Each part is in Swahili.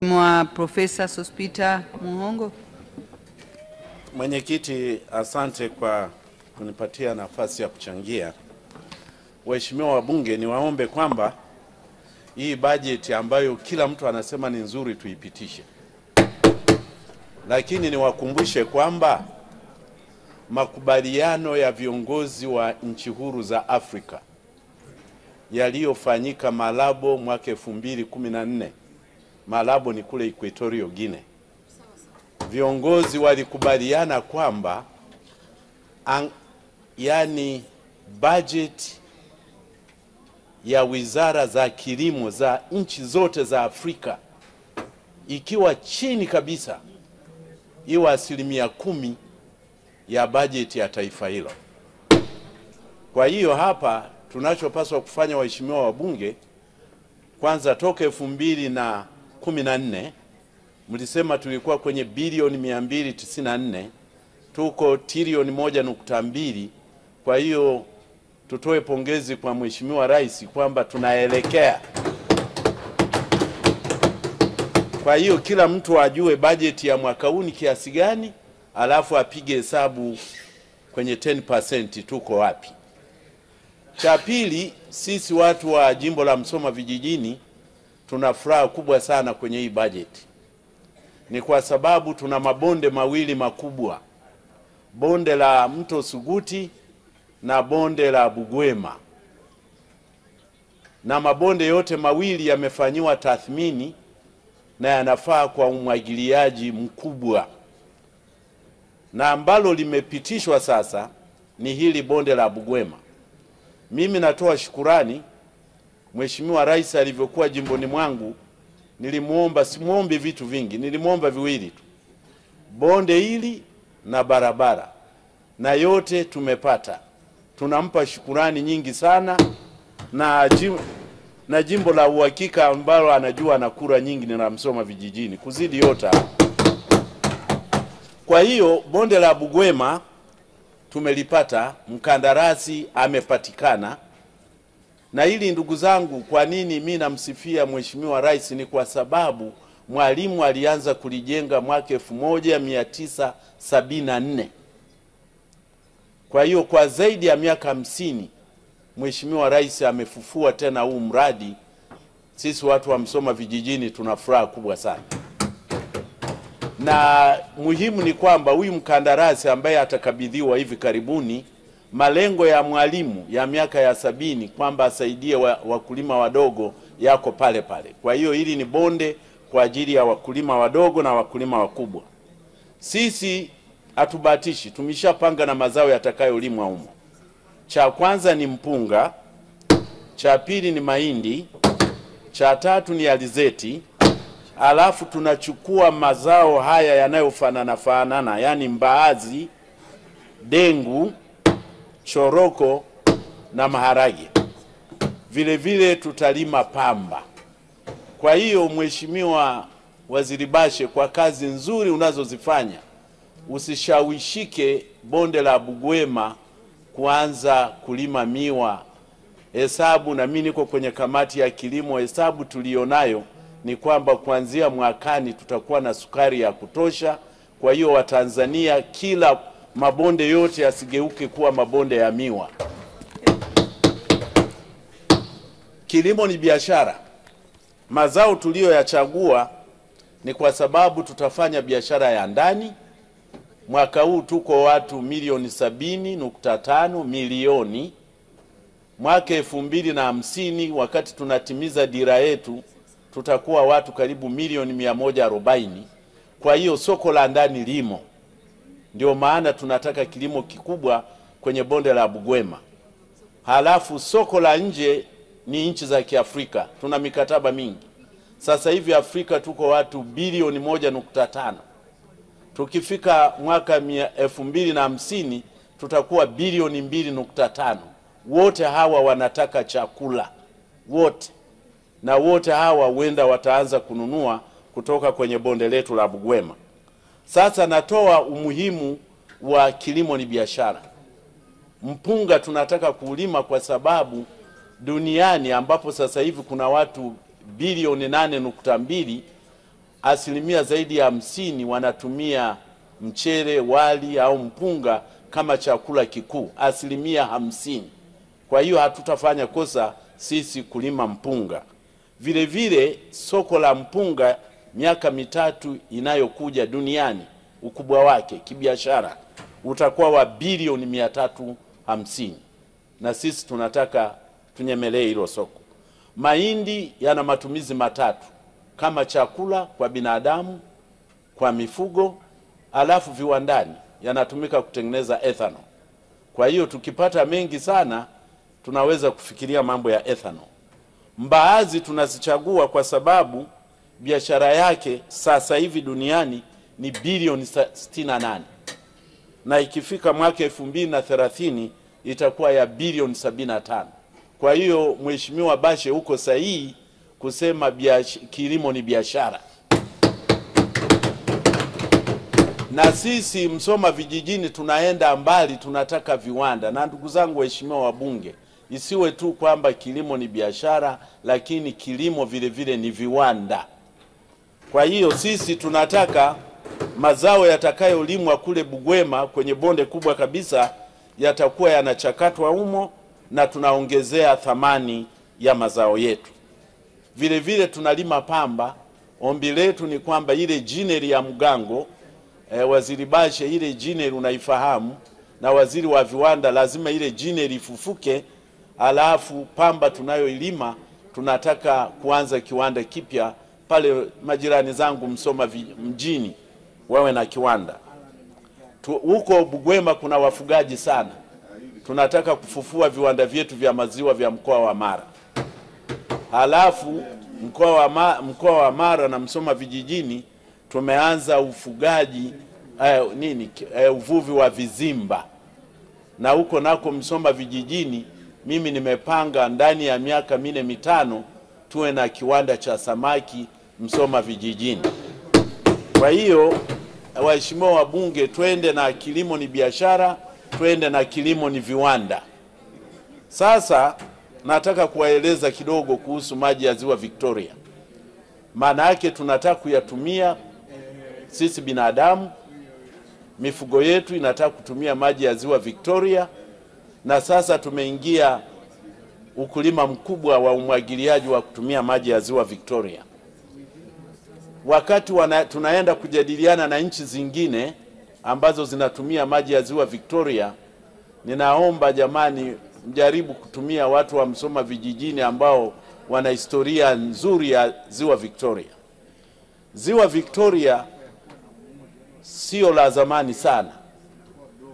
Mwa Profesa Sospeter Muhongo. Mwenyekiti, asante kwa kunipatia nafasi ya kuchangia. Waheshimiwa wabunge, niwaombe kwamba hii bajeti ambayo kila mtu anasema ni nzuri tuipitishe. Lakini niwakumbushe kwamba makubaliano ya viongozi wa nchi huru za Afrika yaliyofanyika Malabo mwaka 2014. Malabo ni kule Equatorial Guinea. Viongozi walikubaliana kwamba yani budget ya wizara za kilimo za nchi zote za Afrika ikiwa chini kabisa iwe 10% ya budget ya taifa hilo. Kwa hiyo hapa tunachopaswa kufanya, waheshimiwa wabunge, kwanza toka 2014 mlisema tulikuwa kwenye bilioni 294, tuko trilioni 1.2. Kwa hiyo tutoe pongezi kwa Mheshimiwa Rais kwamba tunaelekea. Kwa hiyo kila mtu ajue bajeti ya mwaka huu ni kiasi gani, alafu apige hesabu kwenye 10% tuko wapi. Cha pili, sisi watu wa jimbo la Msoma vijijini tuna furaha kubwa sana kwenye hii bajeti. Ni kwa sababu tuna mabonde mawili makubwa, bonde la mto Suguti na bonde la Bugwema, na mabonde yote mawili yamefanyiwa tathmini na yanafaa kwa umwagiliaji mkubwa, na ambalo limepitishwa sasa ni hili bonde la Bugwema. Mimi natoa shukurani Mheshimiwa Rais alivyokuwa jimboni mwangu, nilimuomba, simuombi vitu vingi, nilimuomba viwili tu, bonde hili na barabara, na yote tumepata. Tunampa shukurani nyingi sana, na jimbo la uhakika ambalo anajua na kura nyingi ni la Msoma vijijini kuzidi yote. Kwa hiyo bonde la Bugwema tumelipata, mkandarasi amepatikana. Na hili ndugu zangu, kwa nini mimi namsifia Mheshimiwa Rais? Ni kwa sababu Mwalimu alianza kulijenga mwaka 1974. Kwa hiyo kwa zaidi ya miaka 50 Mheshimiwa Rais amefufua tena huu mradi. Sisi watu wa Msoma vijijini tuna furaha kubwa sana. Na muhimu ni kwamba huyu mkandarasi ambaye atakabidhiwa hivi karibuni, malengo ya Mwalimu ya miaka ya 70 kwamba asaidie wakulima wadogo yako pale pale. Kwa hiyo hili ni bonde kwa ajili ya wakulima wadogo na wakulima wakubwa. Sisi hatubatishi, tumeshapanga na mazao yatakayolimwa humo. Cha kwanza ni mpunga, cha pili ni mahindi, cha tatu ni alizeti, alafu tunachukua mazao haya yanayofanana yani mbaazi, dengu, choroko na maharage. Vile vile tutalima pamba. Kwa hiyo Mheshimiwa Waziri Bashe, kwa kazi nzuri unazozifanya, usishawishike bonde la Bugwema kuanza kulima miwa. Hesabu, na mimi niko kwenye kamati ya kilimo, hesabu tulionayo ni kwamba kuanzia mwakani tutakuwa na sukari ya kutosha. Kwa hiyo Watanzania, kila mabonde yote yasigeuke kuwa mabonde ya miwa. Kilimo ni biashara. Mazao tuliyoyachagua ni kwa sababu tutafanya biashara ya ndani. Mwaka huu tuko watu milioni 70.5 milioni. Mwaka 2050 wakati tunatimiza dira yetu tutakuwa watu karibu milioni 140. Kwa hiyo soko la ndani limo. Ndio maana tunataka kilimo kikubwa kwenye bonde la Bugwema. Halafu soko la nje ni nchi za Kiafrika. Tuna mikataba mingi. Sasa hivi Afrika tuko watu bilioni 1.5. Tukifika mwaka 2050 tutakuwa bilioni 2.5. Wote hawa wanataka chakula. Wote. Na wote hawa huenda wataanza kununua kutoka kwenye bonde letu la Bugwema. Sasa natoa umuhimu wa kilimo ni biashara. Mpunga tunataka kulima kwa sababu duniani ambapo sasa hivi kuna watu bilioni 8.2, asilimia zaidi ya 50 wanatumia mchele, wali au mpunga kama chakula kikuu, asilimia 50. Kwa hiyo hatutafanya kosa sisi kulima mpunga. Vile vile soko la mpunga miaka mitatu inayokuja duniani, ukubwa wake kibiashara utakuwa wa bilioni 350, na sisi tunataka tunyemelee hilo soko. Mahindi yana matumizi matatu, kama chakula kwa binadamu, kwa mifugo, alafu viwandani yanatumika kutengeneza ethanol. Kwa hiyo tukipata mengi sana tunaweza kufikiria mambo ya ethanol. Mbaazi tunazichagua kwa sababu biashara yake sasa hivi duniani ni bilioni 68, na ikifika mwaka 2030 itakuwa ya bilioni 75. Kwa hiyo Mheshimiwa Bashe huko sahihi kusema kilimo ni biashara. Na sisi Msoma vijijini tunaenda mbali, tunataka viwanda. Na ndugu zangu waheshimiwa wabunge, isiwe tu kwamba kilimo ni biashara, lakini kilimo vile vile ni viwanda. Kwa hiyo sisi tunataka mazao yatakayolimwa kule Bugwema kwenye bonde kubwa kabisa yatakuwa yanachakatwa humo, na tunaongezea thamani ya mazao yetu. Vile vile tunalima pamba. Ombi letu ni kwamba ile jineri ya mgango, Waziri Bashe, ile jineri unaifahamu, na waziri wa viwanda, lazima ile jineri ifufuke. Alafu pamba tunayoilima tunataka kuanza kiwanda kipya pale. Majirani zangu Msoma mjini wawe na kiwanda. Huko Bugwema kuna wafugaji sana, tunataka kufufua viwanda vyetu vya maziwa vya mkoa wa Mara. Halafu mkoa wa Mara na Msoma vijijini tumeanza ufugaji uvuvi wa vizimba, na huko nako Msoma vijijini mimi nimepanga ndani ya miaka 4-5 tuwe na kiwanda cha samaki Msoma vijijini. Kwa hiyo waheshimiwa wabunge, twende na kilimo ni biashara, twende na kilimo ni viwanda. Sasa nataka kuwaeleza kidogo kuhusu maji ya Ziwa Victoria. Maana yake tunataka kuyatumia sisi binadamu, mifugo yetu inataka kutumia maji ya Ziwa Victoria, na sasa tumeingia ukulima mkubwa wa umwagiliaji wa kutumia maji ya Ziwa Victoria. Wakati tunaenda kujadiliana na nchi zingine ambazo zinatumia maji ya Ziwa Victoria, ninaomba jamani mjaribu kutumia watu wa Msoma vijijini ambao wana historia nzuri ya Ziwa Victoria. Ziwa Victoria sio la zamani sana.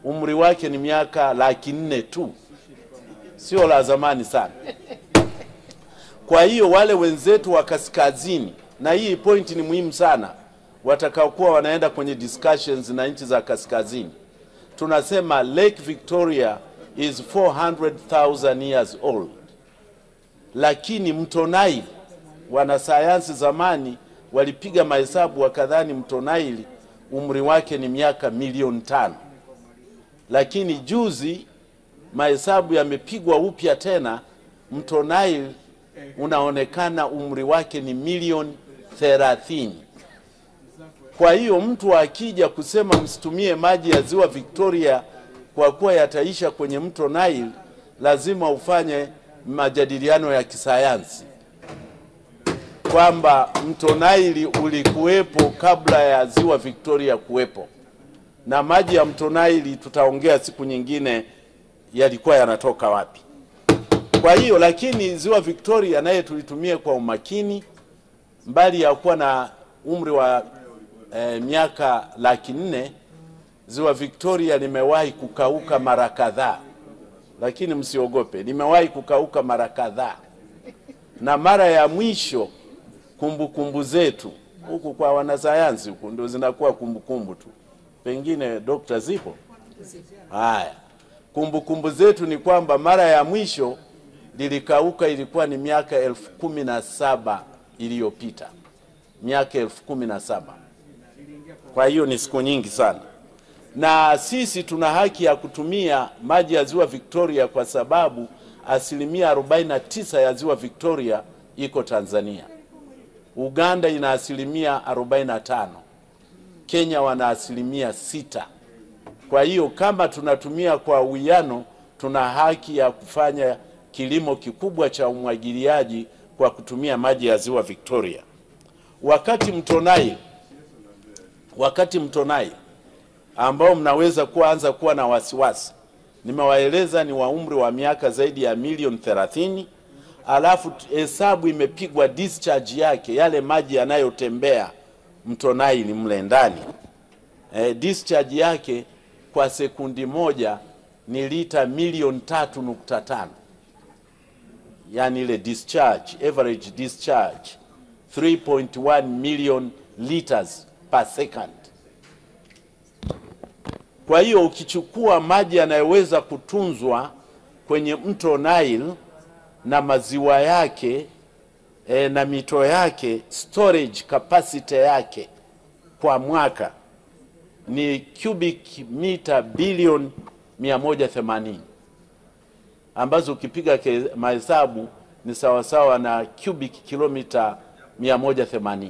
Umri wake ni miaka 400 tu. Sio la zamani sana. Kwa hiyo wale wenzetu wa kaskazini, na hii point ni muhimu sana, watakaokuwa wanaenda kwenye discussions na nchi za kaskazini, tunasema Lake Victoria is 400,000 years old. Lakini mto Nile, wanasayansi zamani walipiga mahesabu wakadhani mto Nile umri wake ni miaka 5,000,000. Lakini juzi mahesabu yamepigwa upya tena, mto Nile unaonekana umri wake ni 1,030,000. Kwa hiyo mtu akija kusema msitumie maji ya Ziwa Victoria kwa kuwa yataisha kwenye mto Nile, lazima ufanye majadiliano ya kisayansi kwamba mto Nile ulikuwepo kabla ya Ziwa Victoria kuwepo, na maji ya mto Nile tutaongea siku nyingine yalikuwa yanatoka wapi. Kwa hiyo lakini Ziwa Victoria naye tulitumie kwa umakini, mbali ya kuwa na umri wa miaka 400,000. Ziwa Victoria limewahi kukauka mara kadhaa, lakini msiogope, limewahi kukauka mara kadhaa. Na mara ya mwisho kumbukumbu zetu huku kwa wanasayansi huku ndio zinakuwa kumbukumbu tu, pengine dokta zipo. Haya, kumbukumbu zetu ni kwamba mara ya mwisho lilikauka ilikuwa ni miaka 17,000 iliyopita, miaka 17,000. Kwa hiyo ni siku nyingi sana. Na sisi tuna haki ya kutumia maji ya Ziwa Victoria kwa sababu 49% ya Ziwa Victoria iko Tanzania. Uganda ina asilimia 45, Kenya wana asilimia 6. Kwa hiyo kama tunatumia kwa uwiano, tuna haki ya kufanya kilimo kikubwa cha umwagiliaji kwa kutumia maji ya Ziwa Victoria. Wakati mto Nile ambao mnaweza kuanza kuwa na wasiwasi, nimewaeleza ni wa umri wa miaka zaidi ya milioni 30, alafu hesabu imepigwa discharge yake, yale maji yanayotembea mto Nile mle ndani. Discharge yake kwa sekundi moja ni lita milioni 3.5. Yani ile discharge, average discharge 3.1 million liters per second. Kwa hiyo ukichukua maji yanayoweza kutunzwa kwenye mto Nile na maziwa yake na mito yake, storage capacity yake kwa mwaka ni cubic mita bilioni 180, ambazo ukipiga mahesabu ni sawasawa na cubic kilomita 180.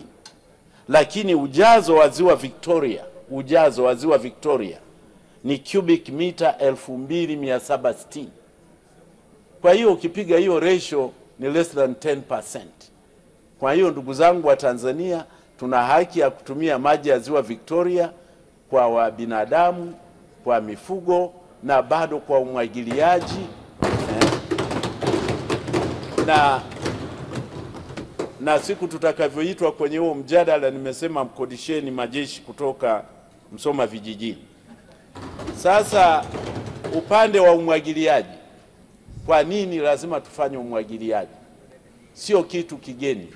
Lakini ujazo wa Ziwa Victoria ni cubic mita 2760. Kwa hiyo ukipiga hiyo ratio ni less than 10%. Kwa hiyo ndugu zangu wa Tanzania, tuna haki ya kutumia maji ya Ziwa Victoria kwa binadamu, kwa mifugo na bado kwa umwagiliaji. Na siku tutakavyoitwa kwenye huo mjadala, nimesema mkodisheni majeshi kutoka Msoma vijijini. Sasa upande wa umwagiliaji, kwa nini lazima tufanye umwagiliaji? Sio kitu kigeni,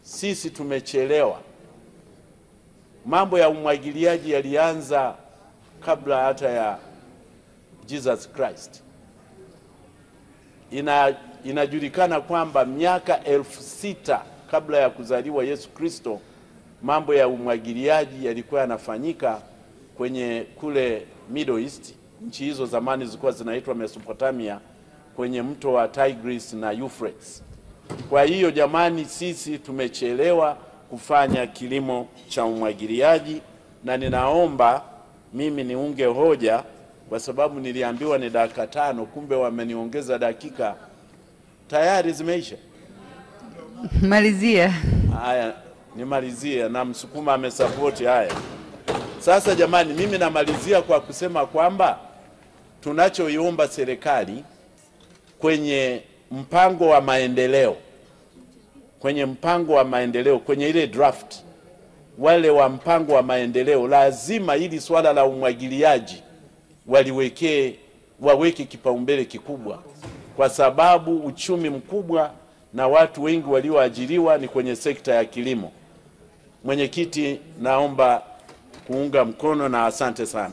sisi tumechelewa. Mambo ya umwagiliaji yalianza kabla hata ya Jesus Christ. Inajulikana kwamba miaka 6000 kabla ya kuzaliwa Yesu Kristo, mambo ya umwagiliaji yalikuwa yanafanyika kwenye kule Middle East. Nchi hizo zamani zilikuwa zinaitwa Mesopotamia, kwenye mto wa Tigris na Euphrates. Kwa hiyo jamani, sisi tumechelewa kufanya kilimo cha umwagiliaji, na ninaomba mimi niunge hoja, kwa sababu niliambiwa ni dakika 5, kumbe wameniongeza dakika, tayari zimeisha. Malizia. Haya, nimalizie, na Msukuma amesupport haya. Sasa jamani, mimi namalizia kwa kusema kwamba tunachoiomba serikali kwenye mpango wa maendeleo, kwenye ile draft, wale wa mpango wa maendeleo lazima ili swala la umwagiliaji waweke kipaumbele kikubwa, kwa sababu uchumi mkubwa na watu wengi walioajiriwa ni kwenye sekta ya kilimo. Mwenyekiti, naomba kuunga mkono na asante sana.